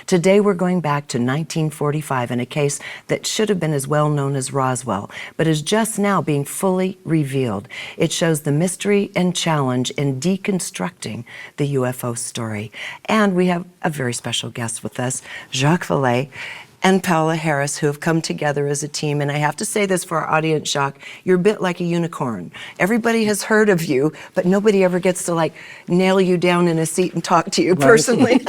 Today we're going back to 1945 in a case that should have been as well known as Roswell, but is just now being fully revealed. It shows the mystery and challenge in deconstructing the UFO story. And we have a very special guest with us, Jacques Vallée and Paola Harris, who have come together as a team. And I have to say this for our audience, Jacques, you're a bit like a unicorn. Everybody has heard of you, but nobody ever gets to nail you down in a seat and talk to you personally.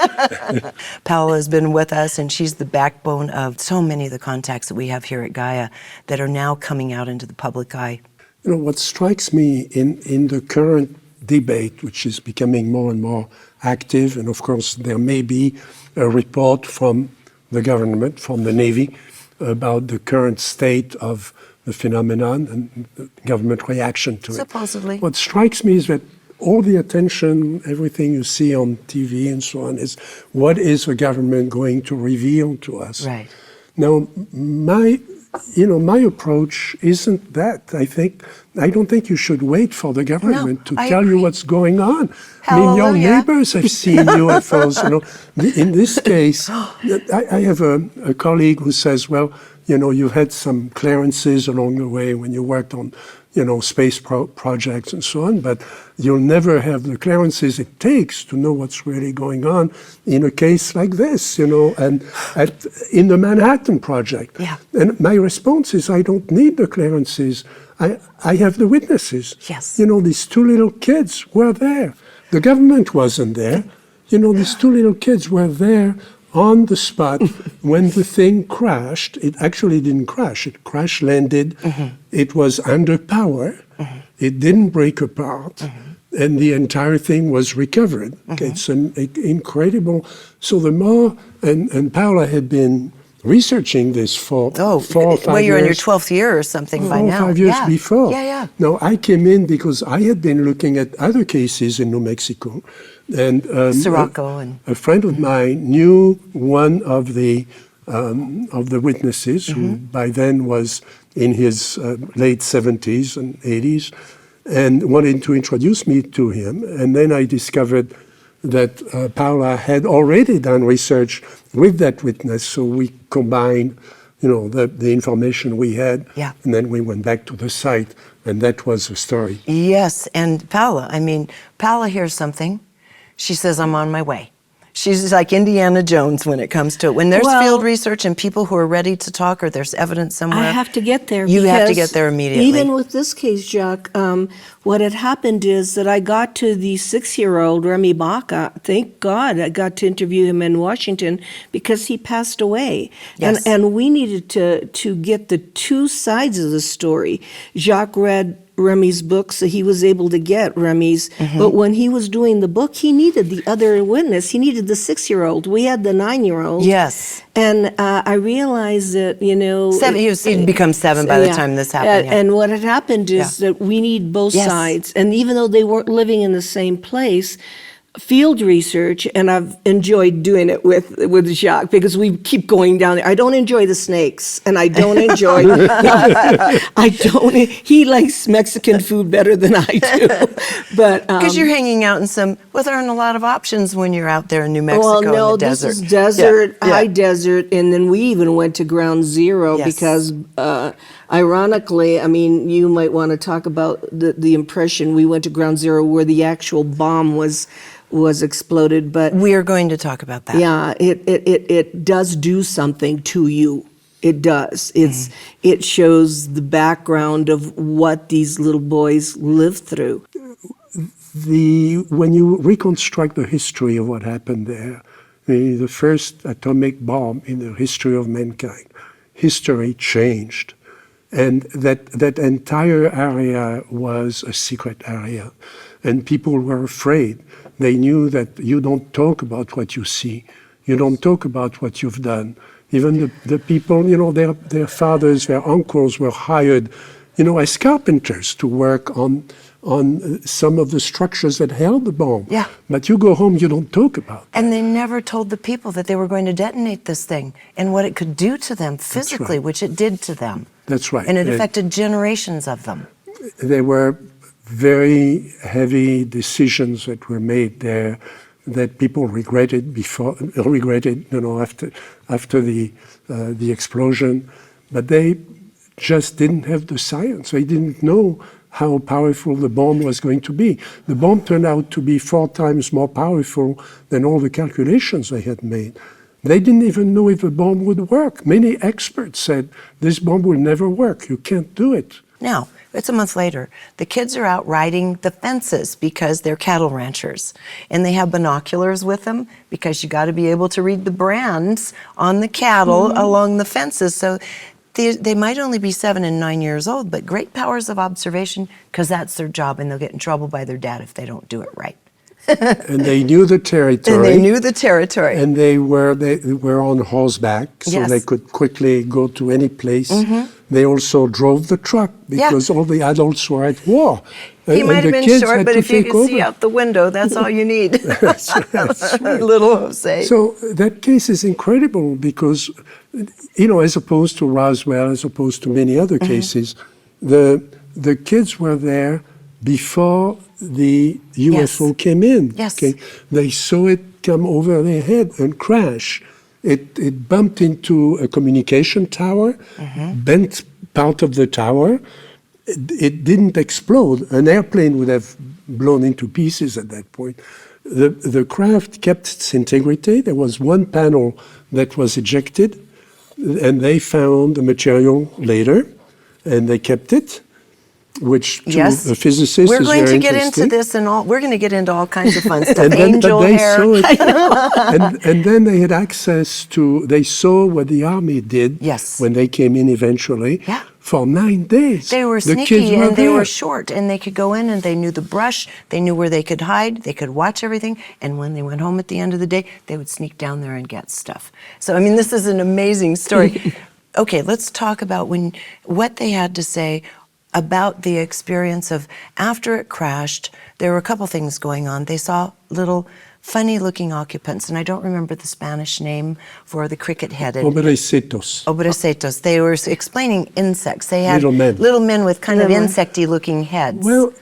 Paola has been with us, and she's the backbone of so many of the contacts that we have here at Gaia that are now coming out into the public eye. You know, what strikes me in the current debate, which is becoming more and more active, and of course there may be a report from the government, from the Navy, about the current state of the phenomenon and the government reaction to it. Supposedly. What strikes me is that all the attention, everything you see on TV and so on, is what is the government going to reveal to us? Right. Now, my approach isn't that. I don't think you should wait for the government to tell you what's going on. Hallelujah. I mean, your neighbors have seen UFOs. In this case, I have a colleague who says, well, you had some clearances along the way when you worked on, space projects and so on, but you'll never have the clearances it takes to know what's really going on in a case like this, and in the Manhattan Project. Yeah. And my response is, I don't need the clearances. I have the witnesses. Yes. These two little kids were there. The government wasn't there. These two little kids were there on the spot when the thing crashed. It actually didn't crash. It crash landed. Mm-hmm. It was under power. Mm-hmm. It didn't break apart. Mm-hmm. And the entire thing was recovered. Mm-hmm. Okay, it's incredible. So the more, and Paola had been researching this for 4 or 5 years. Well, you're in your 12th year or something by now. 5 years before. Yeah. Now, I came in because I had been looking at other cases in New Mexico. And Sirocco and a friend of mine knew one of the witnesses, mm-hmm. who by then was in his late 70s and 80s, and wanted to introduce me to him. And then I discovered that Paola had already done research with that witness, so we combined, the information we had, and then we went back to the site, and that was the story. Yes, and Paola hears something. She says, I'm on my way. She's like Indiana Jones when it comes to it. When there's field research and people who are ready to talk, or there's evidence somewhere, I have to get there. You have to get there immediately. Even with this case, Jacques, what had happened is that I got to the 6-year-old Remy Baca. Thank God I got to interview him in Washington because he passed away. Yes. And we needed to get the two sides of the story. Jacques read Remy's book, so he was able to get Remy's. Mm-hmm. But when he was doing the book, he needed the other witness. He needed the 6-year-old. We had the 9-year-old. Yes. And I realized that, 7, he'd become 7 by the time this happened. And what had happened is that we need both sides. And even though they weren't living in the same place, field research, and I've enjoyed doing it with Jacques because we keep going down there. I don't enjoy the snakes, and I don't enjoy. He likes Mexican food better than I do, but because you're hanging out in there aren't a lot of options when you're out there in New Mexico in the desert. This is desert, high desert, and then we even went to Ground Zero because. Ironically, you might want to talk about the impression. We went to Ground Zero where the actual bomb was exploded, but we are going to talk about that. Yeah, it does do something to you. It does. It shows the background of what these little boys lived through. When you reconstruct the history of what happened there, the first atomic bomb in the history of mankind, history changed. And that entire area was a secret area. And people were afraid. They knew that you don't talk about what you see. You don't talk about what you've done. Even the people, their fathers, their uncles were hired, as carpenters to work on some of the structures that held the bomb. Yeah. But you go home, you don't talk about that. And they never told the people that they were going to detonate this thing and what it could do to them physically, which it did to them. That's right. And it affected generations of them. There were very heavy decisions that were made there that people regretted after the explosion, but they just didn't have the science. They didn't know how powerful the bomb was going to be. The bomb turned out to be 4 times more powerful than all the calculations they had made. They didn't even know if the bomb would work. Many experts said, this bomb will never work. You can't do it. Now, it's a month later. The kids are out riding the fences because they're cattle ranchers. And they have binoculars with them because you got to be able to read the brands on the cattle along the fences. So they might only be 7 and 9 years old, but great powers of observation because that's their job, and they'll get in trouble by their dad if they don't do it right. And they knew the territory. And they knew the territory. And they were on horseback, so they could quickly go to any place. They also drove the truck because all the adults were at war. He might have been short, but if you could see out the window, that's all you need. That's right. Little Jose. So that case is incredible because, as opposed to Roswell, as opposed to many other cases, the kids were there before the UFO came in. Yes. Okay? They saw it come over their head and crash. It bumped into a communication tower, bent part of the tower. It didn't explode. An airplane would have blown into pieces at that point. The craft kept its integrity. There was one panel that was ejected, and they found the material later, and they kept it, which to a phisicist we're is going very to get interesting. into this, and we're going to get into all kinds of fun stuff. And then, Angel but they hair. saw it, and then they had access to. They saw what the army did when they came in eventually. Yeah. For 9 days. They were The kids sneaky and they there. were short, and they could go in and they knew the brush, they knew where they could hide, they could watch everything, and when they went home at the end of the day, they would sneak down there and get stuff. So, I mean, this is an amazing story. Okay, let's talk about what they had to say about the experience of after it crashed. There were a couple things going on. They saw little funny-looking occupants, and I don't remember the Spanish name for the cricket-headed. Obrecetos. They were explaining insects. They had little men with kind of insecty-looking heads. Well,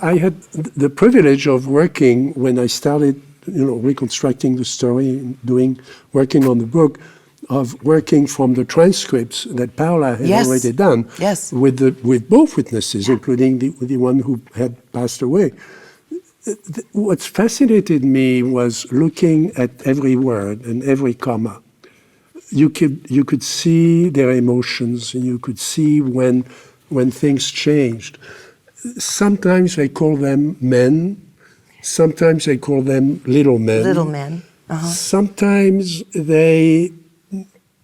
I had the privilege of working when I started, reconstructing the story and working on the book, of working from the transcripts that Paola had already done with both witnesses, including the one who had passed away. What fascinated me was looking at every word and every comma. You could see their emotions, and you could see when things changed. Sometimes they call them men. Sometimes they call them little men. Little men. Sometimes they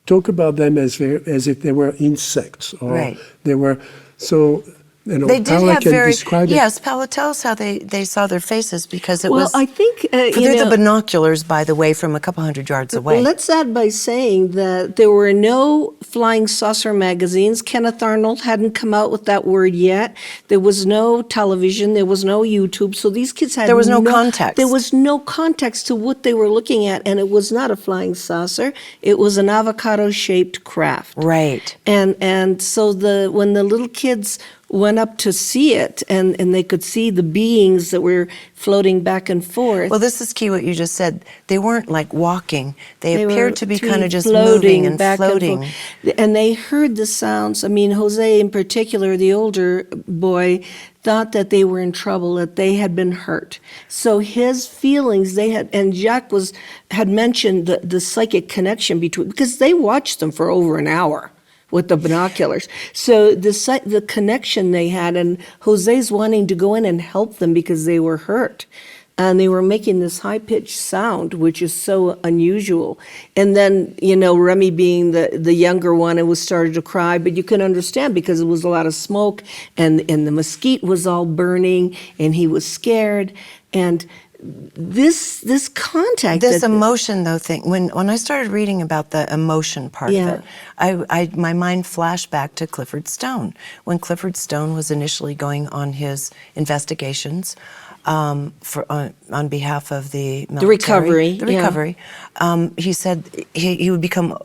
talk about them as if they were insects, or they were so. They did Paola have can describe it. Yes, Paola, tell us how they saw their faces, because it was. Well, I think through the binoculars, by the way, from a couple hundred yards away. Let's add by saying that there were no flying saucer magazines. Kenneth Arnold hadn't come out with that word yet. There was no television. There was no YouTube. So these kids had there was no context. There was no context to what they were looking at, and it was not a flying saucer. It was an avocado-shaped craft. Right. And so when the little kids went up to see it, and they could see the beings that were floating back and forth. Well, this is key what you just said. They weren't like walking. They appeared to be kind of just floating moving and back floating. And they heard the sounds. I mean, Jose in particular, the older boy, thought that they were in trouble, that they had been hurt. So his feelings, and Jacques had mentioned the psychic connection between, because they watched them for over an hour with the binoculars. So the connection they had, and Jose's wanting to go in and help them because they were hurt. And they were making this high-pitched sound, which is so unusual. And then, Remy being the younger one, it was started to cry, but you can understand because it was a lot of smoke, and the mesquite was all burning, and he was scared. And this contact, this emotion though thing, when I started reading about the emotion part of it, my mind flashed back to Clifford Stone. When Clifford Stone was initially going on his investigations, on behalf of the military. recovery, yeah. recovery. He said he would become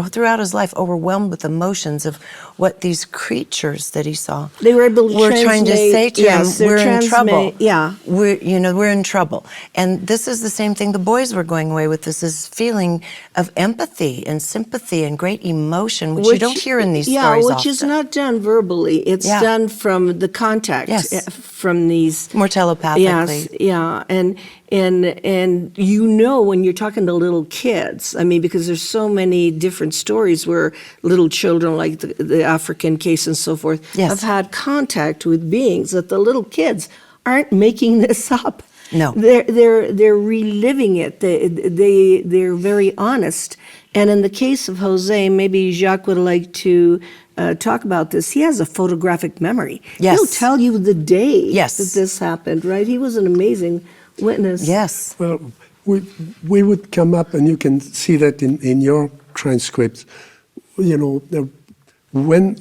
throughout his life overwhelmed with emotions of what these creatures that he saw They were able to trying to say to yes, him, they're we're in trouble. Yeah. We're in trouble. And this is the same thing the boys were going away with, this feeling of empathy and sympathy and great emotion, which you don't hear in these stories which often. is not done verbally. It's done from the contact, Yes. from these. More telepathically. Yes, yeah, and when you're talking to little kids, I mean, because there's so many different stories where little children, like the African case and so forth, Yes. have had contact with beings that the little kids aren't making this up. No. They're reliving it. They're very honest. And in the case of Jose, maybe Jacques would like to talk about this. He has a photographic memory. Yes. He'll tell you the day Yes. that this happened, right? He was an amazing witness. Yes. Well, we would come up, and you can see that in your transcripts. You know, when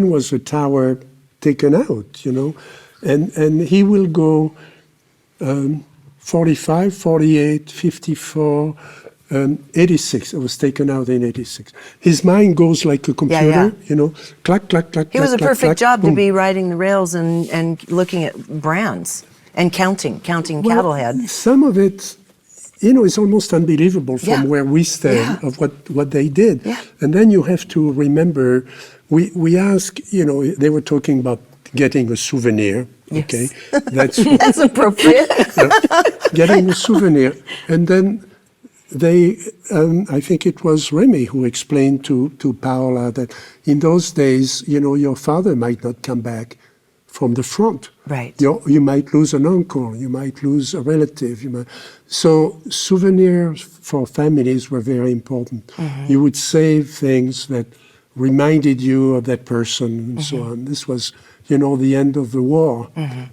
was the tower taken out? You know, and he will go 45, 48, 54. 86. It was taken out in 86. His mind goes like a computer, you know, clack, clack, clack. He was a clack, perfect clack, job to boom. be riding the rails and looking at brands and counting cattle head. Some of it, you know, is almost unbelievable from Yeah. where we stand Yeah. of what they did. Yeah. And then you have to remember, we ask, you know, they were talking about getting a souvenir. Yes. Okay, that's That's appropriate. getting a souvenir, and then they, I think it was Remy who explained to Paola that in those days, you know, your father might not come back from the front. Right. You might lose an uncle, you might lose a relative. So souvenirs for families were very important. Mm-hmm. You would save things that reminded you of that person and so on. This was, you know, the end of the war.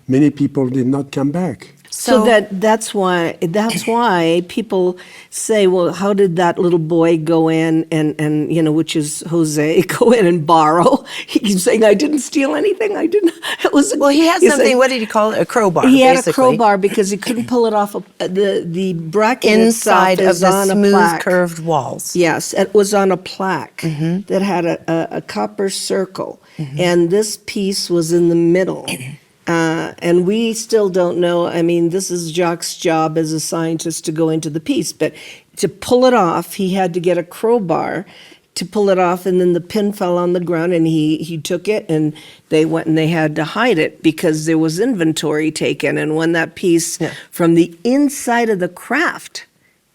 Many people did not come back. So that's why people say, well, how did that little boy go in and you know, which is Jose, go in and borrow? He keeps saying, I didn't steal anything. I didn't. It was. Well, he had he's something, like- what did he call it? A crowbar, He had basically. a crowbar because he couldn't pull it off. The bracket Inside itself of is the on a smooth, plaque. curved walls. Yes, it was on a plaque Mm-hmm. that had a copper circle, and this piece was in the middle. And we still don't know. I mean, this is Jacques' job as a scientist to go into the piece, but to pull it off, he had to get a crowbar to pull it off, and then the pin fell on the ground, and he took it, and they went and they had to hide it because there was inventory taken, and when that piece from the inside of the craft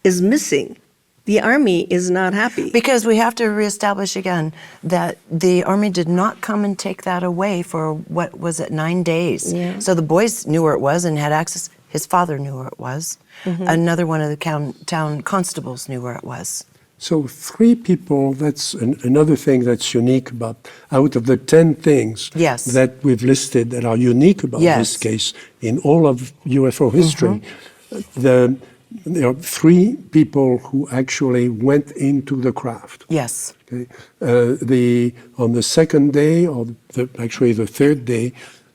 is missing, the Army is not happy. Because we have to reestablish again that the Army did not come and take that away for, what was it, 9 days. Yeah. So the boys knew where it was and had access. His father knew where it was. Another one of the town constables knew where it was. So 3 people, that's another thing that's unique about, out of the 10 things Yes. that we've listed that are unique about Yes. this case in all of UFO history, there are 3 people who actually went into the craft. Yes. Okay? On the second day, or actually the third day,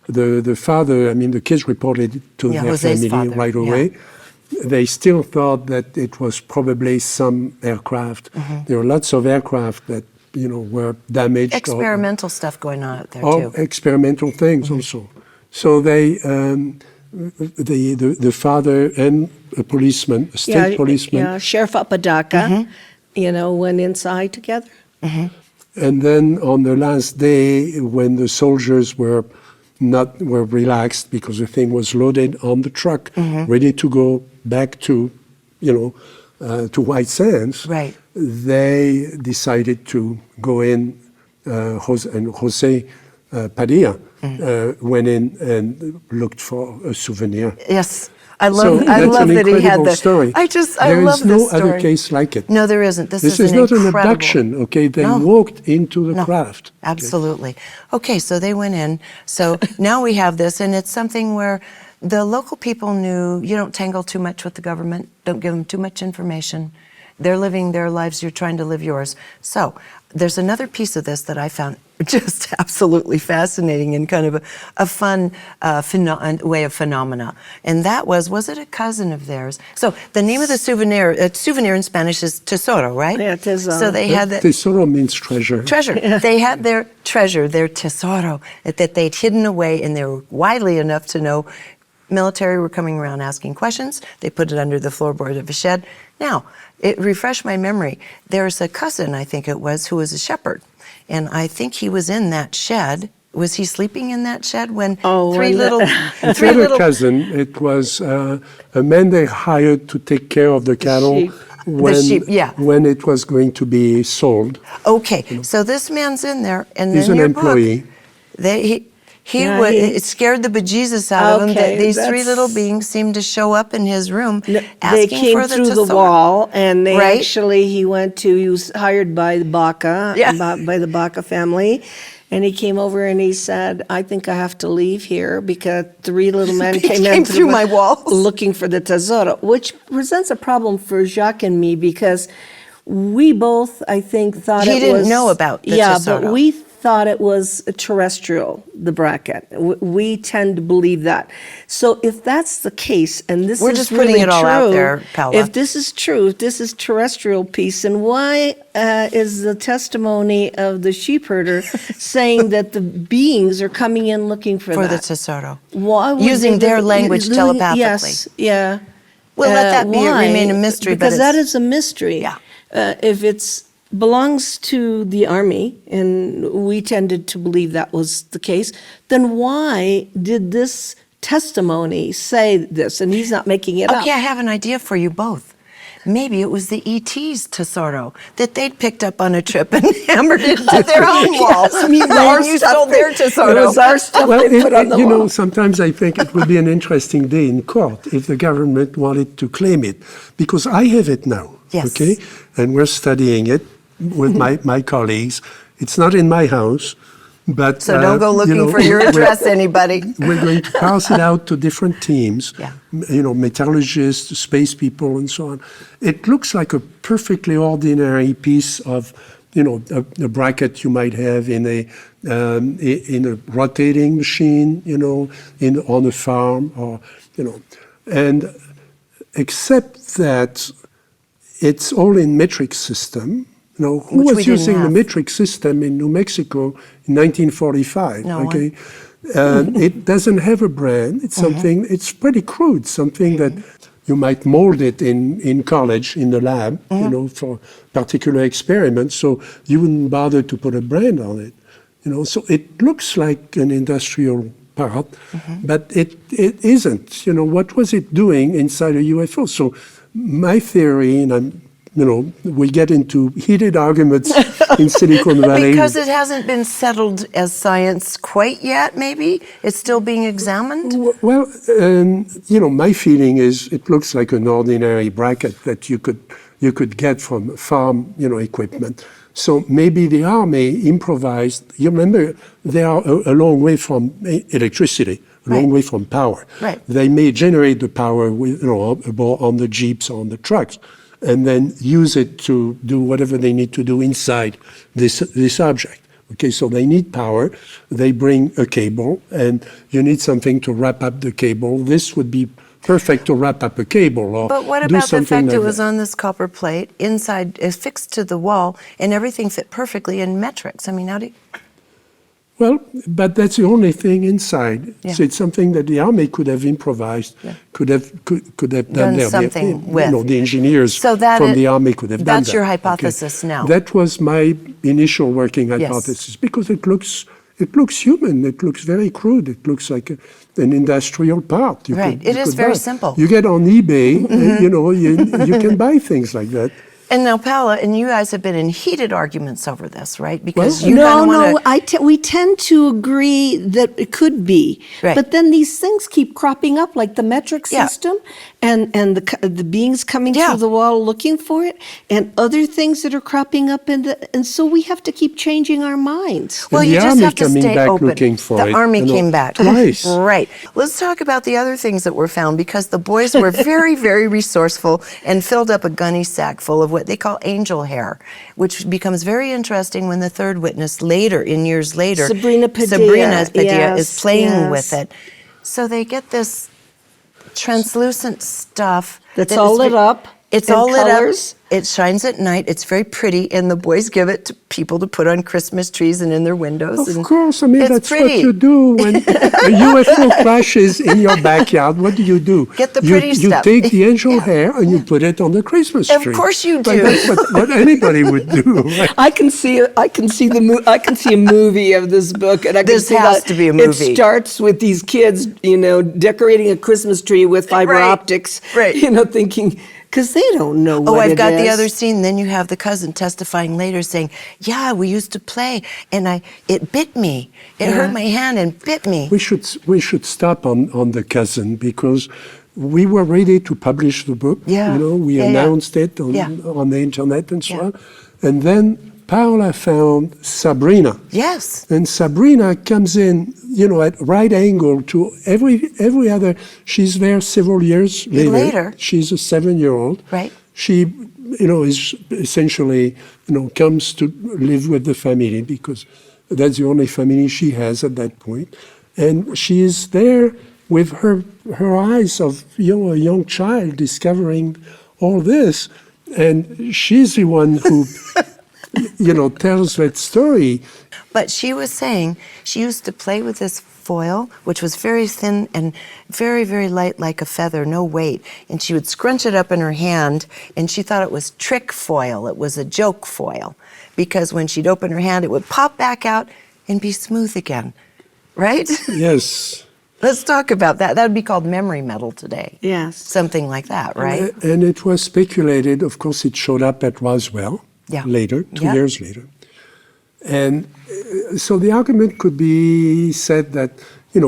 the father, I mean, the kids reported it to their Jose's family father, right yeah. away. They still thought that it was probably some aircraft. There were lots of aircraft that, you know, were damaged. Experimental stuff going on out there, Or too. experimental things also. So they, the father and a policeman, a state policeman, Yeah, Sheriff Apodaca, you know, went inside together. and then on the last day, when the soldiers were relaxed because the thing was loaded on the truck, ready to go back to, you know, to White Sands. Right. They decided to go in, Jose Padilla went in and looked for a souvenir. Yes. I So love that's an that he had incredible the story. I There love is no this story. other case like it. No, there isn't. This This is is not an incredible- abduction, okay? They No. walked into the No, craft. okay? Absolutely. Okay, so they went in. So now we have this, and it's something where the local people knew you don't tangle too much with the government, don't give them too much information. They're living their lives, you're trying to live yours. So there's another piece of this that I found just absolutely fascinating and kind of a fun way of phenomena. And that was it a cousin of theirs? So the name of the souvenir in Spanish is tesoro, right? Yeah, tesoro. So they had that. Tesoro means treasure. Treasure. Yeah. They had their treasure, their tesoro, that they'd hidden away, and they were widely enough to know military were coming around asking questions. They put it under the floorboard of a shed. Now, it refreshed my memory. There's a cousin, I think it was, who was a shepherd. And I think he was in that shed. Was he sleeping in that shed when three little cousin? It was a man they hired to take care of the cattle when it was going to be sold. Okay, so this man's in there, and he's in an your employee. Book, it scared the bejesus out of him that these three little beings seemed to show up in his room They came for the through tesoro. the wall, and they Right? he was hired by the Baca, by the Baca family. And he came over and he said, I think I have to leave here because three little men came through my walls looking for the tesoro, which presents a problem for Jacques and me because we both, I think, thought he didn't know about the tesoro. but we thought it was terrestrial, the bracket. We tend to believe that. So if that's the case, and this We're is just really putting it all true, out there, Paula. if this is true, if this is terrestrial piece, then why is the testimony of the sheep herder saying that the beings are coming in looking for the that? tesoro. Why would Using they- their language telepathically. Yes, yeah. We'll let that Why? remain a mystery, but because that it's- is a mystery. Yeah. If it's belongs to the army, and we tended to believe that was the case, then why did this testimony say this? And he's not making it up. Okay, I have an idea for you both. Maybe it was the ET's tesoro that they'd picked up on a trip and hammered it to their own wall. And you stole their tesoro. It was our stuff Well, they put on the wall. sometimes I think it would be an interesting day in court if the government wanted to claim it, because I have it now. Yes. Okay, and we're studying it with my colleagues. It's not in my house, but So don't go looking for your address, anybody. We're going to pass it out to different teams, Yeah. Metallurgists, space people, and so on. It looks like a perfectly ordinary piece of, a bracket you might have in a rotating machine, on a farm, or, and except that it's all in metric system. Who Which we was didn't using the have. metric system in New Mexico in 1945? No one. Okay, it doesn't have a brand. It's something. It's pretty crude. Something that you might mold it in college in the lab, for particular experiments. So you wouldn't bother to put a brand on it. So it looks like an industrial part, but it isn't. What was it doing inside a UFO? So my theory, and we get into heated arguments in Silicon Valley. Because it hasn't been settled as science quite yet, maybe? It's still being examined? Well, my feeling is it looks like an ordinary bracket that you could get from farm, equipment. So maybe the army improvised. You remember, they are a long way from electricity, a long way from power. Right. They may generate the power with, on the jeeps, on the trucks, and then use it to do whatever they need to do inside this object. Okay, so they need power. They bring a cable, and you need something to wrap up the cable. This would be perfect to wrap up a cable, or But what do about the something fact it like was that. on this copper plate, inside, affixed to the wall, and everything fit perfectly in metrics? I mean, how do you... Well, but that's the only thing inside. Yeah. So it's something that the army could have improvised, could have done Done there. something with. The engineers So that from it- the army could have done that. that's your hypothesis now. That was my initial working hypothesis, because it looks human. It looks very crude. It looks like an industrial part. Right. It is could very buy. simple. You get on eBay, you can buy things like that. And now, Paula, and you guys have been in heated arguments over this, right? Because you No, kind of want to... we tend to agree that it could be, Right. but then these things keep cropping up, like the metric Yeah. system, and the beings coming Yeah. through the wall looking for it, and other things that are cropping up and so we have to keep changing our minds. Well, And you the just army have to coming stay back open. looking for the it, army came back. twice. Right. Let's talk about the other things that were found, because the boys were very, very resourceful and filled up a gunny sack full of what they call angel hair, which becomes very interesting when the third witness later, in years later, Sabrina Padilla yes, is playing yes. with it. So they get this translucent stuff. That's that all is lit up. It's in all colors. lit up. It shines at night. It's very pretty, and the boys give it to people to put on Christmas trees and in their windows. Of and course, I mean, it's that's pretty. what you do when a UFO crashes in your backyard. What do? Get the pretty you stuff. take the angel hair and you put it on the Christmas Of tree. course you Like, do. that's what anybody would do. Right? I can see a movie of this book, and I can This see has that to be a movie. It starts with these kids, decorating a Christmas tree with fiber Right, optics, right. thinking, because they don't know what Oh, I've it got the is. other scene. Then you have the cousin testifying later saying, yeah, we used to play, and it bit me. It hurt my hand and bit me. We should stop on the cousin, because we were ready to publish the book. Yeah. We announced it on the internet and so on. And then Paola found Sabrina. Yes. And Sabrina comes in, at right angle to every other. She's there several years later. She's a 7-year-old. Right. She, is essentially, comes to live with the family because that's the only family she has at that point. And she is there with her eyes of, a young child discovering all this. And she's the one who, tells that story. But she was saying she used to play with this foil, which was very thin and very, very light like a feather, no weight. And she would scrunch it up in her hand, and she thought it was trick foil. It was a joke foil, because when she'd open her hand, it would pop back out and be smooth again, right? Yes. Let's talk about that. That would be called memory metal today. Yes. Something like that, right? And it was speculated, of course, it showed up at Roswell later, 2 years later. And so the argument could be said that,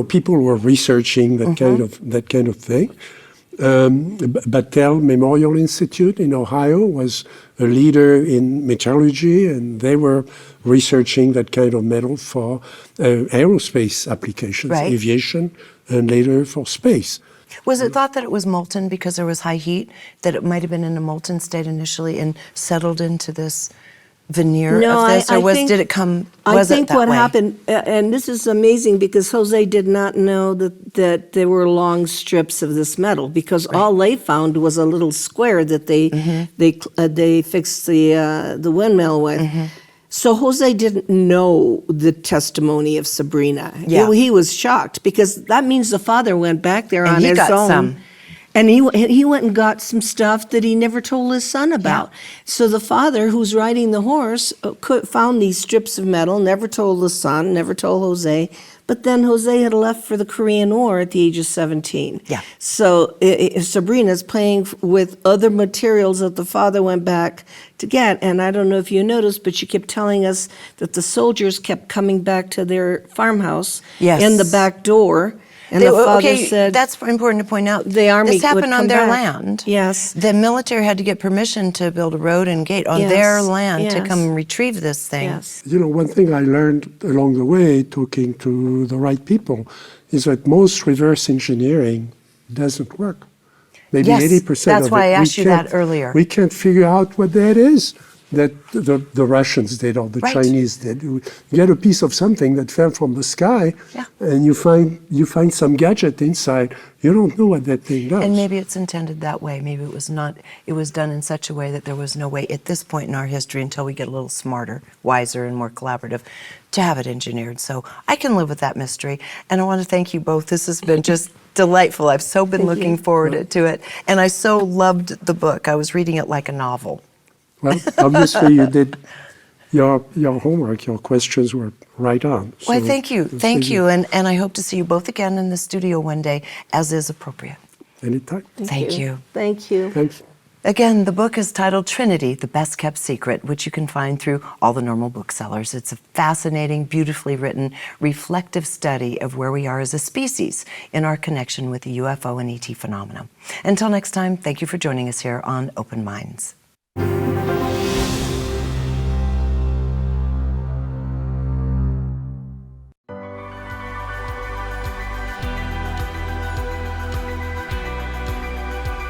people were researching that kind of thing. Battelle Memorial Institute in Ohio was a leader in metallurgy, and they were researching that kind of metal for aerospace applications, aviation, and later for space. Was it thought that it was molten because there was high heat, that it might have been in a molten state initially and settled into this veneer of this, or did it come? I think that what way? happened, and this is amazing because Jose did not know that there were long strips of this metal, because all they found was a little square that they fixed the windmill with. So Jose didn't know the testimony of Sabrina. Yeah. He was shocked, because that means the father went back there And on he his got own. some. And he went and got some stuff that he never told his son about. So the father, who's riding the horse, found these strips of metal, never told the son, never told Jose. But then Jose had left for the Korean War at the age of 17. Yeah. So Sabrina's playing with other materials that the father went back to get. And I don't know if you noticed, but she kept telling us that the soldiers kept coming back to their farmhouse in the back door. And the father said, that's important to point out. The army This happened would on come their back. land. Yes. The military had to get permission to build a road and gate on their land to come and retrieve this thing. Yes. One thing I learned along the way, talking to the right people, is that most reverse engineering doesn't work. Maybe Yes, 80% of it. that's why I asked you that earlier. We can't figure out what that is that the Russians did or the Chinese did. You get a piece of something that fell from the sky, and you find some gadget inside. You don't know what that thing does. And maybe it's intended that way. Maybe it was not. It was done in such a way that there was no way at this point in our history, until we get a little smarter, wiser, and more collaborative, to have it engineered. So I can live with that mystery. And I want to thank you both. This has been just delightful. I've so been looking forward to it. And I so loved the book. I was reading it like a novel. Well, obviously you did your homework. Your questions were right on. Well, So thank you. Thank you. And I hope to see you both again in the studio one day, as is appropriate. Anytime. Thank you. Thank you. Thanks. Again, the book is titled Trinity, The Best Kept Secret, which you can find through all the normal booksellers. It's a fascinating, beautifully written, reflective study of where we are as a species in our connection with the UFO and ET phenomena. Until next time, thank you for joining us here on Open Minds.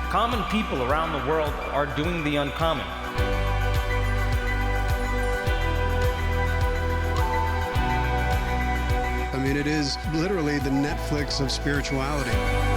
Common people around the world are doing the uncommon. mean, it is literally the Netflix of spirituality.